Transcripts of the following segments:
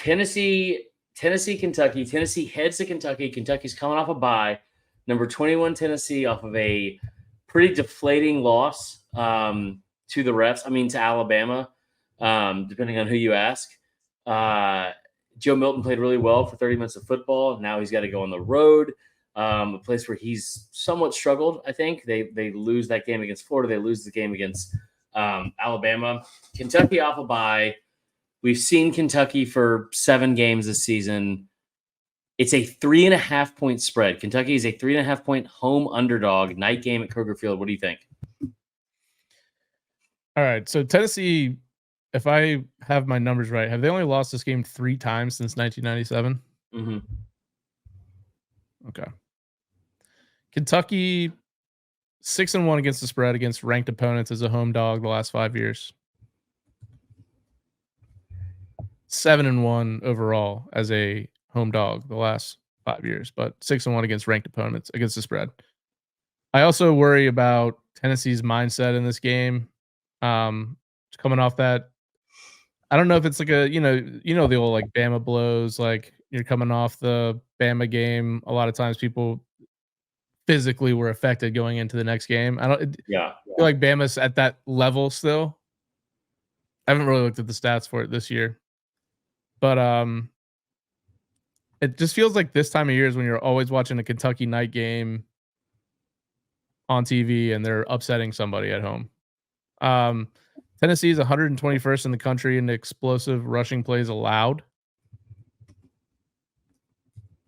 Tennessee, Kentucky. Tennessee heads to Kentucky. Kentucky's coming off a bye. Number 21 Tennessee off of a pretty deflating loss to the refs. I mean, to Alabama, depending on who you ask. Joe Milton played really well for 30 minutes of football. Now he's got to go on the road, a place where he's somewhat struggled, I think. They lose that game against Florida. They lose the game against Alabama. Kentucky off a bye. We've seen Kentucky for 7 games this season. It's a 3.5-point spread. Kentucky is a 3.5-point home underdog. Night game at Kroger Field. What do you think? All right. So Tennessee, if I have my numbers right, have they only lost this game 3 times since 1997? Mm-hmm. Okay. Kentucky 6-1 against the spread against ranked opponents as a home dog the last 5 years. 7-1 overall as a home dog the last 5 years, but 6-1 against ranked opponents against the spread. I also worry about Tennessee's mindset in this game. Coming off that, I don't know if it's like a, the old like Bama blows, like you're coming off the Bama game. A lot of times people physically were affected going into the next game. I feel like Bama's at that level still. I haven't really looked at the stats for it this year, but it just feels like this time of year is when you're always watching a Kentucky night game on TV and they're upsetting somebody at home. Tennessee is 121st in the country in explosive rushing plays allowed.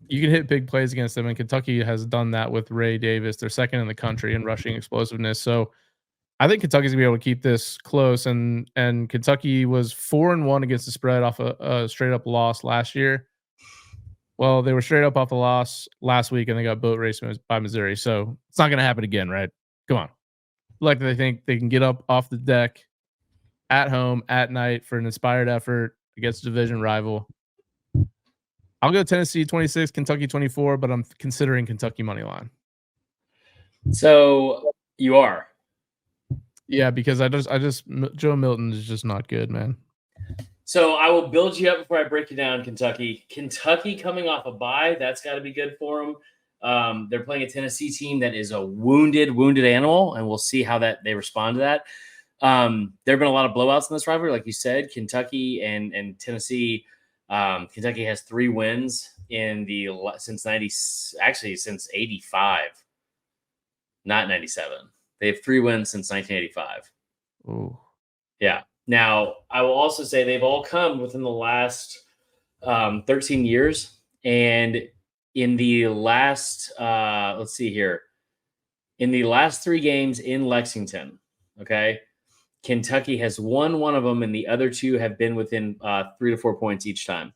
You can hit big plays against them, and Kentucky has done that with Ray Davis. They're second in the country in rushing explosiveness. So I think Kentucky's gonna be able to keep this close. And Kentucky was 4-1 against the spread off a straight up loss last year. Well, they were straight up off a loss last week, and they got boat raced by Missouri. So it's not gonna happen again, right? Come on. Like they think they can get up off the deck at home at night for an inspired effort against a division rival. I'll go Tennessee 26, Kentucky 24, but I'm considering Kentucky money line. So you are? Yeah, because I just Joe Milton is just not good, man. So I will build you up before I break you down. Kentucky coming off a bye, that's got to be good for them. They're playing a Tennessee team that is a wounded animal, and we'll see how they respond to that. There have been a lot of blowouts in this rivalry, like you said. Kentucky and Tennessee. Kentucky has 3 wins since 85, not 97. They have 3 wins since 1985. Oh, yeah. Now I will also say they've all come within the last 13 years, and in the last let's see here, in the last 3 games in Lexington, okay, Kentucky has won one of them, and the other 2 have been within 3 to 4 points each time.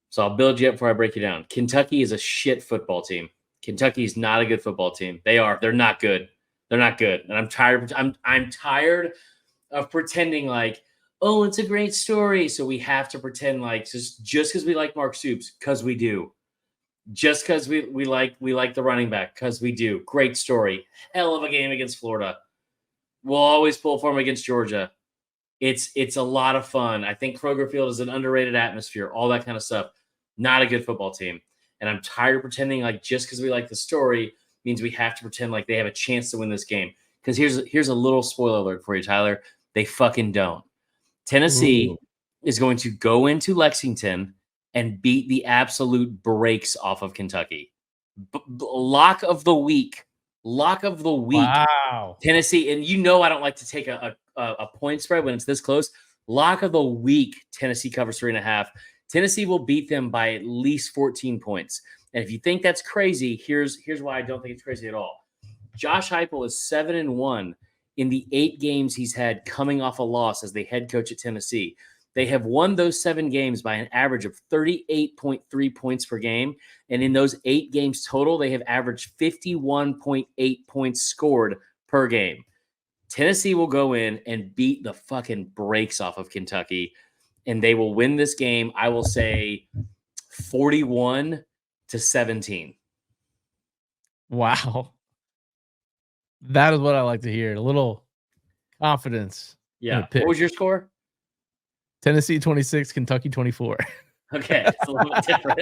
So I'll build you up before I break you down. Kentucky is a shit football team. Kentucky is not a good football team. They're not good. They're not good. And I'm tired. I'm tired of pretending like, oh, it's a great story. So we have to pretend like just because we like Mark Stoops, because we do. Just because we like the running back, because we do. Great story. Hell of a game against Florida. We'll always pull for him against Georgia. It's a lot of fun. I think Kroger Field is an underrated atmosphere, all that kind of stuff. Not a good football team. And I'm tired of pretending like just because we like the story means we have to pretend like they have a chance to win this game. Because here's a little spoiler alert for you, Tyler. They fucking don't. Tennessee is going to go into Lexington and beat the absolute brakes off of Kentucky. Lock of the week. Wow. Tennessee, and I don't like to take a point spread when it's this close. Lock of the week, Tennessee covers 3.5. Tennessee will beat them by at least 14 points. And if you think that's crazy, here's why I don't think it's crazy at all. Josh Heupel is 7-1 in the 8 games he's had coming off a loss as the head coach at Tennessee. They have won those 7 games by an average of 38.3 points per game. And in those 8 games total, they have averaged 51.8 points scored per game. Tennessee will go in and beat the fucking brakes off of Kentucky, and they will win this game, I will say, 41-17. Wow. That is what I like to hear. A little confidence. Yeah. What was your score? Tennessee 26, Kentucky 24. Okay, it's a little bit different.